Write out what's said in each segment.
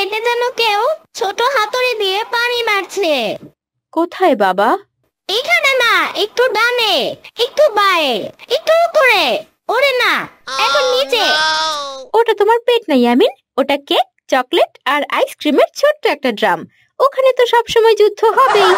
পেটে যেন কেউ ছোট হাতুড়ি দিয়ে পানি মারছে। কোথায় বাবা? এখানে না, একটু ডানে, একটু বায়ে, একটু উপরে। ওরে না, এখন নিচে। ওটা তোমার পেট না ইয়ামিন, ওটা কেক, চকলেট আর আইসক্রিমের ছোট্ট একটা ড্রাম। ওখানে তো সবসময় যুদ্ধ হবেই।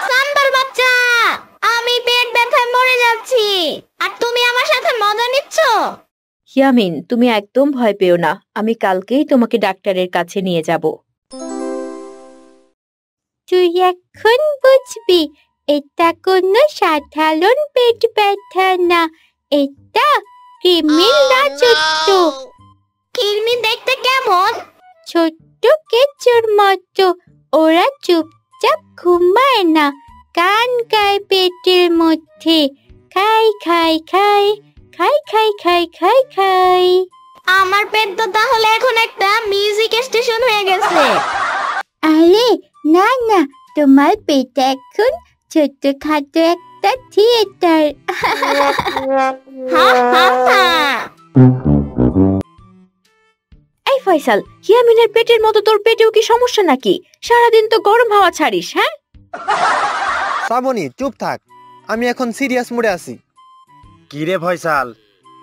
সাম্বার বাচ্চা, আমি পেট ব্যথায় মরে যাচ্ছি, আর তুমি আমার সাথে মজা নিচ্ছ। ইয়ামিন, তুমি একদম ভয় পেও না, আমি কালকেই তোমাকে ডাক্তারের কাছে নিয়ে যাব। তুই এখন বুঝবি, এটা কোনো সাধারণ পেট ব্যথা না, এটা কৃমির রাজত্ব। কৃমি দেখতে কেমন? ছোট্ট কেঁচোর মতো। ওরা চুপচাপ ঘুমায় না, কান গায় পেটের মধ্যে। খাই খাই খাই খাই খাই খাই খাই খাই। আমার পেট তো তাহলে এখন একটা মিউজিক স্টেশন হয়ে গেছে। আরে না না, তোমার পেট এখন ছোট্টখাটো একটা থিয়েটার। হা হা হা। এই ফয়সাল, ইয়ামিনের পেটের মতো তোর পেটেও কি সমস্যা নাকি? সারাদিন তো গরম হাওয়া ছাড়িস। হ্যাঁ শ্রাবণী, চুপ থাক, আমি এখন সিরিয়াস মুডে আছি। কি রে ফয়সাল,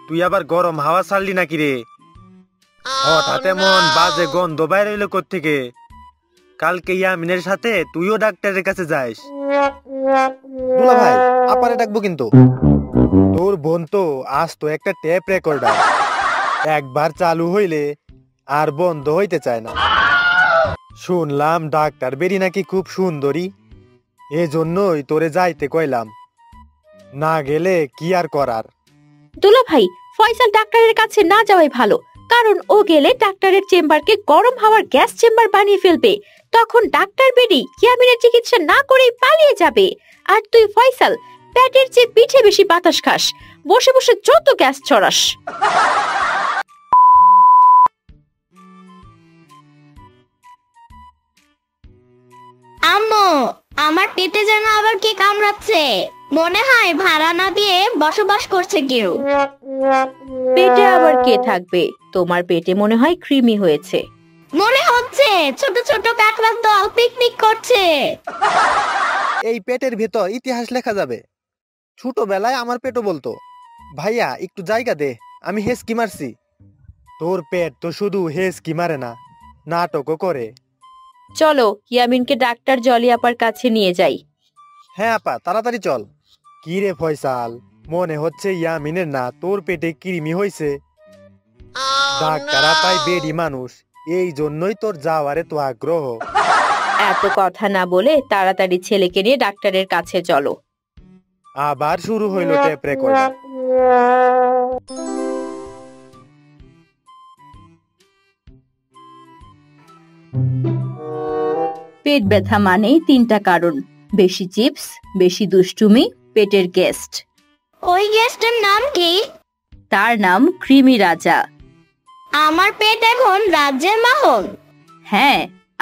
তুই আবার গরম হাওয়া ছাড়লি নাকি রে? হঠাৎ এমন বাজে গন্ধ বাইরে এলো কোত্থেকে? কালকে ইয়ামিনের সাথে তুইও ডাক্তারের কাছে যাস। দুলা ভাই, আপারে ডাকবো কিন্তু। তোর বোন তো আজ তো একটা টেপ রেকর্ডার, একবার চালু হইলে আর বন্ধ হইতে চায় না। শুনলাম ডাক্তার বেরি নাকি খুব সুন্দরী, এজন্যই তোরে যাইতে কইলাম, না গেলে কি আর করার। দুলা ভাই, ফয়সাল ডাক্তারের কাছে না যাওয়াই ভালো, কারণ ও গেলে ডাক্তারের চেম্বারকে গরম হাওয়ার গ্যাস চেম্বার বানিয়ে ফেলবে। তখন ডাক্তার বেরি ইয়ামিনের চিকিৎসা না করেই পালিয়ে যাবে। আর তুই ফয়সাল, পেটের চেয়ে পিঠে বেশি বাতাস খাস, বসে বসে যত গ্যাস ছড়াস। আম্মু, আমার পেটে যেন আবার কে কামড়াচ্ছে। মনে হয় ভাড়া না দিয়ে বসবাস করছে কেউ। পেটে আবার কে থাকবে? তোমার পেটে মনে হয় কৃমি হয়েছে। মনে হচ্ছে ছোট ছোট কাকড়ার দল পিকনিক করছে। এই পেটের ভেতর ইতিহাস লেখা যাবে। ছোটবেলায় আমার পেটও বলতো, ভাইয়া একটু জায়গা দে, আমি হেসকি মারছি। তোর পেট তো শুধু হেসকি মারে না, নাটকও করে। চলো ইয়ামিনকে ডাক্তার জলি আপার কাছে নিয়ে যাই। হ্যাঁ আপা, তাড়াতাড়ি চল। কি রে ফয়সাল, মনে হচ্ছে ইয়ামিনের না তোর পেটে কৃমি হয়েছে। ডাক্তার আপাই বেডি মানুষ, এই জন্যই তোর যাওয়ার এত আগ্রহ। এত কথা না বলে তাড়াতাড়ি ছেলেকে নিয়ে ডাক্তারের কাছে চলো। আবার শুরু হইল টেপ রেকর্ডার। পেট ব্যথা মানেই তিনটা কারণ: বেশি চিপস, বেশি দুষ্টুমি, পেটের গেস্ট। ওই গেস্টের নাম কি? তার নাম কৃমি রাজা। আমার পেট এখন রাজ্যের মাহল। হ্যাঁ,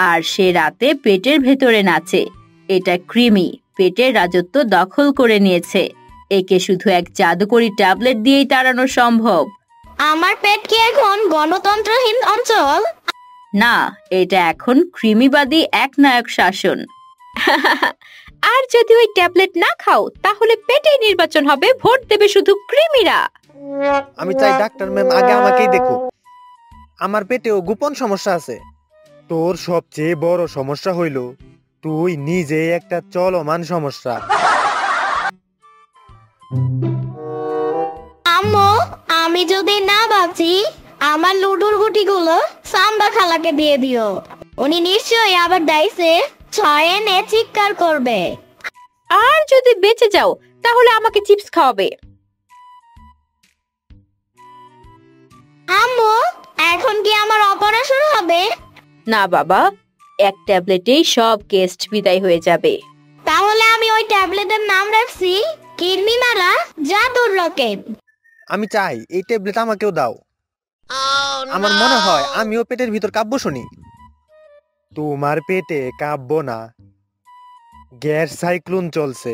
আর সে রাতে পেটের ভেতরে নাচে। এটা কৃমি পেটের রাজত্ব দখল করে নিয়েছে। একে শুধু এক জাদুকরি ট্যাবলেট দিয়েই তাড়ানো সম্ভব। আমার পেট কি এখন গণতন্ত্রহীন অঞ্চল? না, এটা এখন কৃমিবাদী একনায়ক শাসন। আর যদি ওই ট্যাবলেট না খাও, তাহলে পেটেই নির্বাচন হবে, ভোট দেবে শুধু কৃমিরা। আমি চাই ডাক্তার ম্যাম আগে আমাকেই দেখো। আমার পেটেও গোপন সমস্যা আছে। তোর সবচেয়ে বড় সমস্যা হইল তুই নিজে একটা চলমান সমস্যা। আম্মু, আমি যদি না বাঁচি, আমার লুডুর গুটিগুলো সাম্বা খালাকে দিয়ে দিও। উনি নিশ্চয়ই আবার ডাইসে 6 এনে চিৎকার করবে। আর যদি বেঁচে যাও, তাহলে আমাকে চিপস খাওয়াবে। আম্মু, এখন কি আমার অপারেশন হবে? না বাবা, এক ট্যাবলেটেই সব গেস্ট বিদায় হয়ে যাবে। তাহলে আমি ওই ট্যাবলেটের নাম রাখছি কিডনি মারা জাদুর রকেট। আমি চাই এই ট্যাবলেট আমাকেও দাও। আমার মনে হয় আমিও পেটের ভিতর কাব্য শুনি। তোমার পেটে কাব্য না, গ্যাস সাইক্লোন চলছে।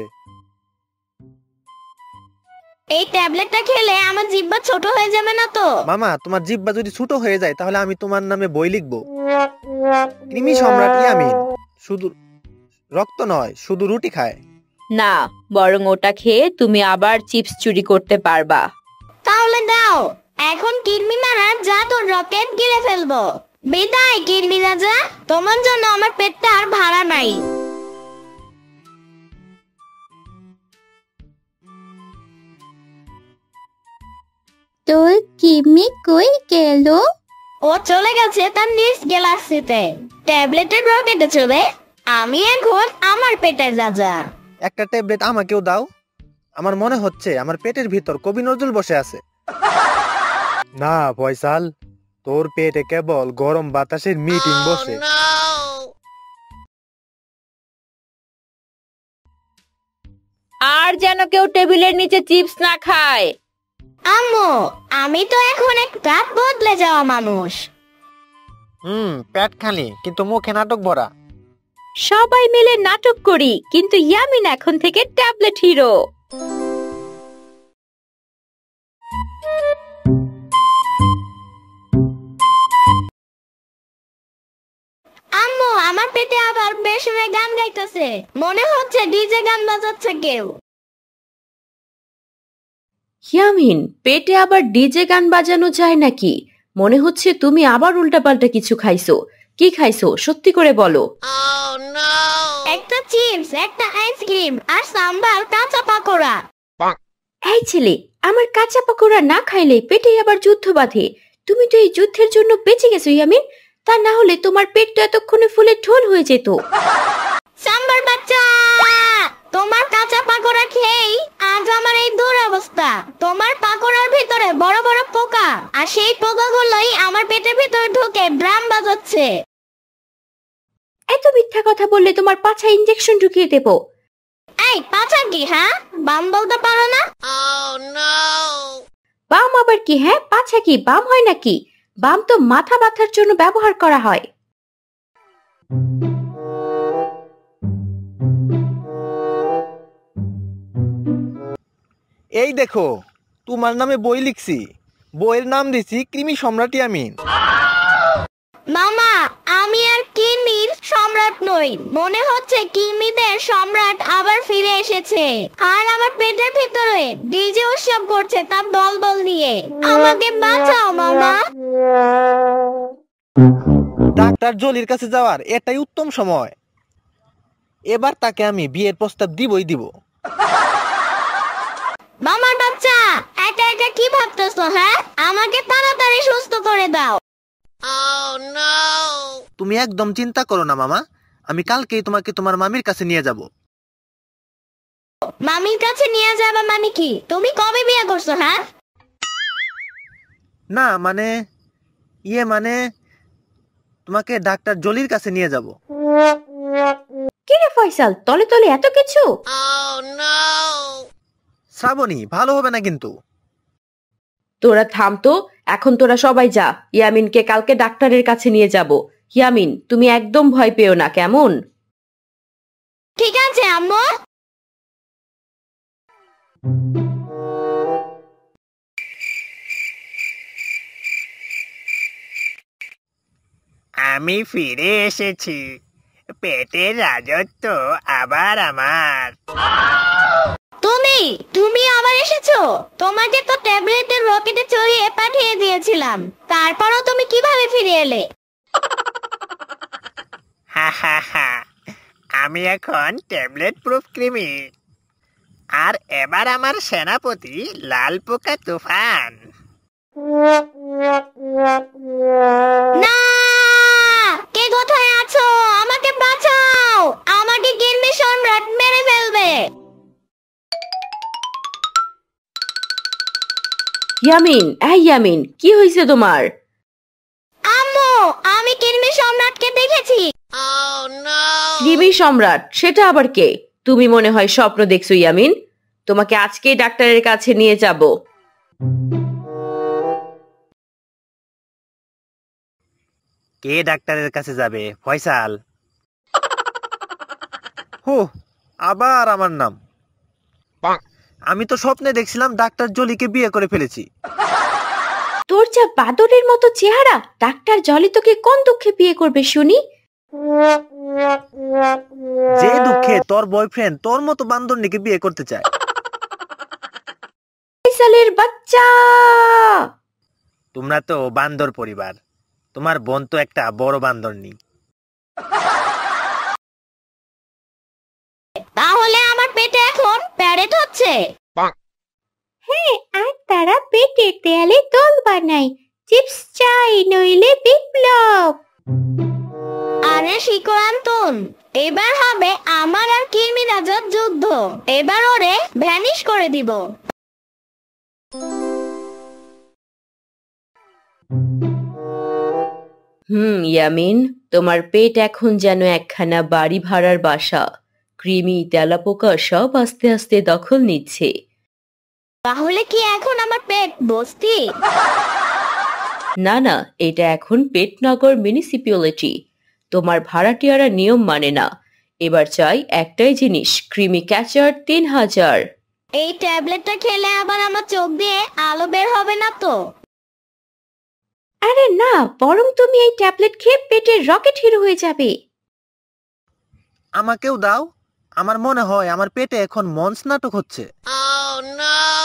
এই ট্যাবলেটটা খেলে আমার জিহ্বা ছোট হয়ে যাবে না তো? মামা, তোমার জিহ্বা যদি ছোট হয়ে যায় তাহলে আমি তোমার নামে বই লিখবো। কৃমি সম্রাট ইয়ামিন শুধু রক্ত নয়, শুধু রুটি খায়। না, বরং ওটা খেয়ে তুমি আবার চিপস চুরি করতে পারবা। তাহলে দাও, এখন কিডনি মারার জাদুর রকেট গিলে ফেলবো। বিদায় কিডনি রাজা, তোমার জন্য আমার পেটটা আর ভাড়া নাই। তোর কিমি কই গেল? ও চলে গেছে তার নিজ গ্যালাক্সিতে, ট্যাবলেটের রকেটে চলে। আমি এখন আমার পেটের রাজা। একটা ট্যাবলেট আমাকেও দাও। আমার মনে হচ্ছে আমার পেটের ভিতর কবি নজরুল বসে আছে। না ফয়সাল, তোর পেটে কেবল গরম বাতাসের মিটিং বসে। আর যেন কেউ টেবিলের নিচে চিপস না খায়। আম্মু, আমি তো এখন একটা বদলে যাওয়া মানুষ। পেট খালি কিন্তু মুখে নাটক ভরা। সবাই মিলে নাটক করি, কিন্তু ইয়ামিন এখন থেকে ট্যাবলেট হিরো। আম্মু, আমার পেটে আবার বেসুরে গান গাইতেছে, মনে হচ্ছে ডিজে গান বাজাচ্ছে কেউ। ইয়ামিন, পেটে আবার ডিজে গান বাজানো যায় নাকি? মনে হচ্ছে তুমি আবার উল্টাপাল্টা কিছু খাইছো। কি খাইছো সত্যি করে বলো। একটা চিপস, একটা আইসক্রিম আর সাম্বার কাঁচা পাকোড়া। এই ছেলে, আমার কাঁচা পাকোড়া না খাইলে পেটে আবার যুদ্ধ বাঁধে। তুমি তো এই যুদ্ধের জন্য বেঁচে গেছো ইয়ামিন, তা না হলে তোমার পেট তো এতক্ষণে ফুলে ঢোল হয়ে যেত। সাম্বার বাচ্চা, তোমার কাঁচা পাকোড়া খেয়েই আজ আমার এই দুরবস্থা। তোমার পাকোড়ার ভিতরে বড় বড় পোকা, আর সেই পোকাগুলোই আমার পেটের ভিতরে ঢুকে ড্রাম বাজাচ্ছে। এত মিথ্যা কথা বললে তোমার পাছা ইনজেকশন ঢুকিয়ে দেব। এই পাছা কি, হ্যাঁ? বাম বলতে পারো না? বাম আবার কি? হ্যাঁ, পাছা কি বাম হয় নাকি? বাম তো মাথা ব্যথার জন্য ব্যবহার করা হয়। এই দেখো, তোমার নামে বই লিখছি। বইয়ের নাম দিছি কৃমি সম্রাট ইয়ামিন। মামা, আমি আর কিমির সম্রাট নই, মনে হচ্ছে কিমিদের সম্রাট আবার ফিরে এসেছে, আর আমার পেটের ভিতরে ডিজে উৎসব করছে তার দলবল নিয়ে। আমাকে বাঁচাও মামা। ডাক্তার জলির কাছে যাওয়ার এটাই উত্তম সময়। এবার তাকে আমি বিয়ের প্রস্তাব দিবই দিব। মামার বাচ্চা, একা একা কি ভাবতেছো? হ্যাঁ, আমাকে তাড়াতাড়ি সুস্থ করে দাও। তুমি একদম চিন্তা করো না মামা, আমি কালকেই তোমাকে তোমার মামির কাছে নিয়ে যাব। মামির কাছে নিয়ে যাবে মানে কি? তুমি কবে বিয়ে করছো? হ্যাঁ, না মানে তোমাকে ডাক্তার জলির কাছে নিয়ে যাব। কি রে ফয়সাল, তলে তলে এত কিছু? শ্রাবণী, ভালো হবে না কিন্তু। তোরা থাম তো, এখন তোরা সবাই যা। ইয়ামিনকে কালকে ডাক্তারের কাছে নিয়ে যাব। ইয়ামিন, তুমি একদম ভয় পেও না, কেমন? ঠিক আছে আম্মু। আমি ফিরে এসেছি, পেটের রাজত্ব আবার আমার। তুমি আবার এসেছো? তোমাকে তো ট্যাবলেটের রকেটে চড়িয়ে পাঠিয়ে দিয়েছিলাম, তারপরও তুমি কিভাবে ফিরে এলে? হা হা হা, আমি এখন ট্যাবলেট প্রুফ কৃমি, আর এবার আমার সেনাপতি লাল পোকা তুফান। না, কে কোথায় আছো? আমাকে বাঁচাও, আমাকে কিডনি সম্রাট মেরে ফেলবে। ইয়ামিন, এই ইয়ামিন, কি হয়েছে তোমার? আম্মু, আমি কিডনি সম্রাটকে দেখেছি। কৃমি সম্রাট? সেটা আবার কে? তুমি মনে হয় স্বপ্ন দেখছো ইয়ামিন। তোমাকে আজকেই ডাক্তারের কাছে নিয়ে যাব। কে ডাক্তারের কাছে যাবে? ফয়সাল। হো, আবার আমার নাম। আমি তো স্বপ্নে দেখছিলাম ডাক্তার জলিকে বিয়ে করে ফেলেছি। তোর যা বাদরের মতো চেহারা, ডাক্তার জলি তোকে কোন দুঃখে বিয়ে করবে শুনি? যে দুঃখে তোর বয়ফ্রেন্ড তোর মতো বান্দরনিকে বিয়ে করতে চায়। ফয়সালের বাচ্চা, তোমরা তো বান্দর পরিবার, তোমার বোন তো একটা বড় বান্দরনি। তাহলে আমার পেটে এখন প্যারেড হচ্ছে। হ্যাঁ, আর তারা পেটের দেয়ালে দোল বানায়। চিপস চাই, নইলে বিপ্লব। আরে শিকোয়ান্তন, এবার হবে আমার আর কিরমি রাজার যুদ্ধ। এবার ওরে ভ্যানিশ করে দিব। ইয়ামিন, তোমার পেট এখন যেন একখানা বাড়ি ভাড়ার বাসা। কৃমি, তেলাপোকা সব আস্তে আস্তে দখল নিচ্ছে। তাহলে কি এখন আমার পেট বস্তি? না না, এটা এখন পেটনগর মিউনিসিপ্যালিটি। তোমার ভাড়াটিয়ারা নিয়ম মানে না। এবার চাই একটাই জিনিস, কৃমি ক্যাচার 3000। এই ট্যাবলেটটা খেলে আবার আমার চোখ দিয়ে আলো বের হবে না তো? আরে না, বরং তুমি এই ট্যাবলেট খেয়ে পেটের রকেট হিরো হয়ে যাবে। আমাকেও দাও। আমার মনে হয় আমার পেটে এখন মঞ্চ নাটক হচ্ছে।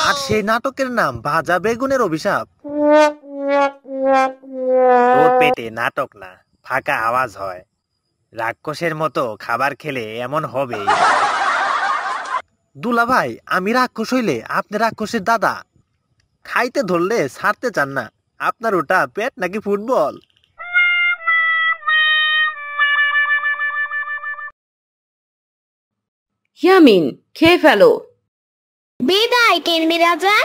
আর সেই নাটকের নাম ভাজা বেগুনের অভিশাপ। তোর পেটে নাটক না, ফাঁকা আওয়াজ হয়। রাক্ষসের মতো খাবার খেলে এমন হবেই। দুলা ভাই, আমি রাক্ষস হইলে আপনি রাক্ষসের দাদা। খাইতে ধরলে ছাড়তে চান না। আপনার ওটা পেট নাকি ফুটবল? ইয়ামিন, খেয়ে ফেলো। বিদায় কিরমি রাজা,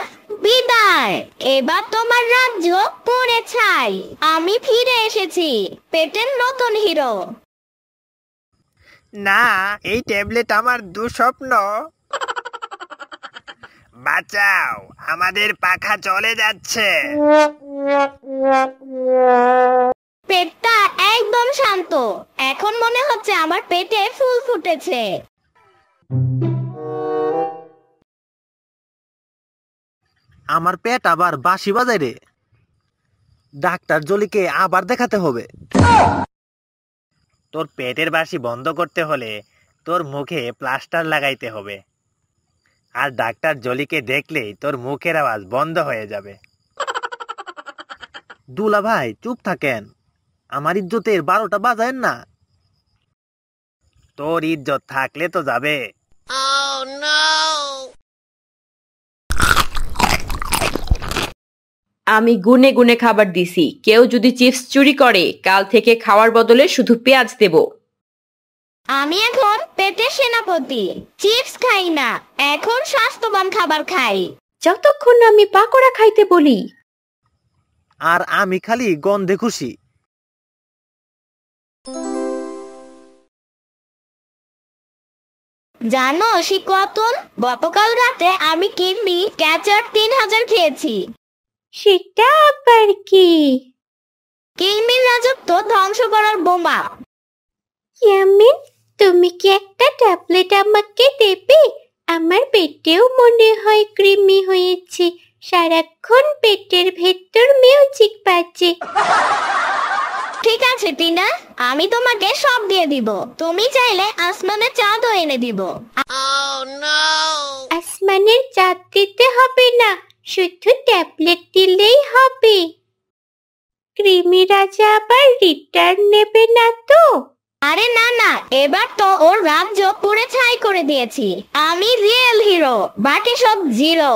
বিদায়। এবার তোমার রাজ্য পড়ে ছাই। আমি ফিরে এসেছি, পেটের নতুন হিরো। না, এই ট্যাবলেট আমার দুঃস্বপ্ন। বাঁচাও, আমাদের পাখা চলে যাচ্ছে। পেটটা একদম শান্ত। এখন মনে হচ্ছে আমার পেটে ফুল ফুটেছে। আমার পেট আবার বাঁশি বাজায় রে। ডাক্তার জলিকে আবার দেখাতে হবে। তোর পেটের বাঁশি বন্ধ করতে হলে তোর মুখে প্লাস্টার লাগাইতে হবে। আর ডাক্তার জলিকে দেখলেই তোর মুখের আওয়াজ বন্ধ হয়ে যাবে। দুলা ভাই, চুপ থাকেন। আমার ইজ্জতের 12টা বাজায়েন না। তোর ইজ্জত থাকলে তো যাবে। আমি গুনে গুনে খাবার দিছি। কেউ যদি চিপস চুরি করে, কাল থেকে খাওয়ার বদলে শুধু পেঁয়াজ দেব। আমি এখন পেটের সেনাপতি। চিপস খাই না, এখন স্বাস্থ্যবান খাবার খাই। যতক্ষণ না আমি পাকোড়া খাইতে বলি। আর আমি খালি গন্ধে খুশি। জানো শিকোয়াতুন, গতকাল রাতে আমি কিরমি ক্যাচার 3000 খেয়েছি। সেটা আবার কি? কিরমির রাজত্ব ধ্বংস করার বোমা। ইয়ামিন, তুমি কি একটা ট্যাবলেট আমাকে দেবে? আমার পেটেও মনে হয় কৃমি হয়েছে। সারাক্ষণ পেটের ভেতর মিউজিক বাজে। ঠিক আছে টিনা, আমি তোমাকে সব দিয়ে দিব। তুমি চাইলে আসমানের চাঁদও এনে দিব। আসমানের চাঁদ দিতে হবে না, শুধু ট্যাবলেট দিলেই হবে। কৃমি রাজা আবার রিটার্ন নেবে না তো? আরে না না, এবার তো ওর রাজ্য পুড়ে ছাই করে দিয়েছি। আমি রিয়েল হিরো, বাকি সব জিরো।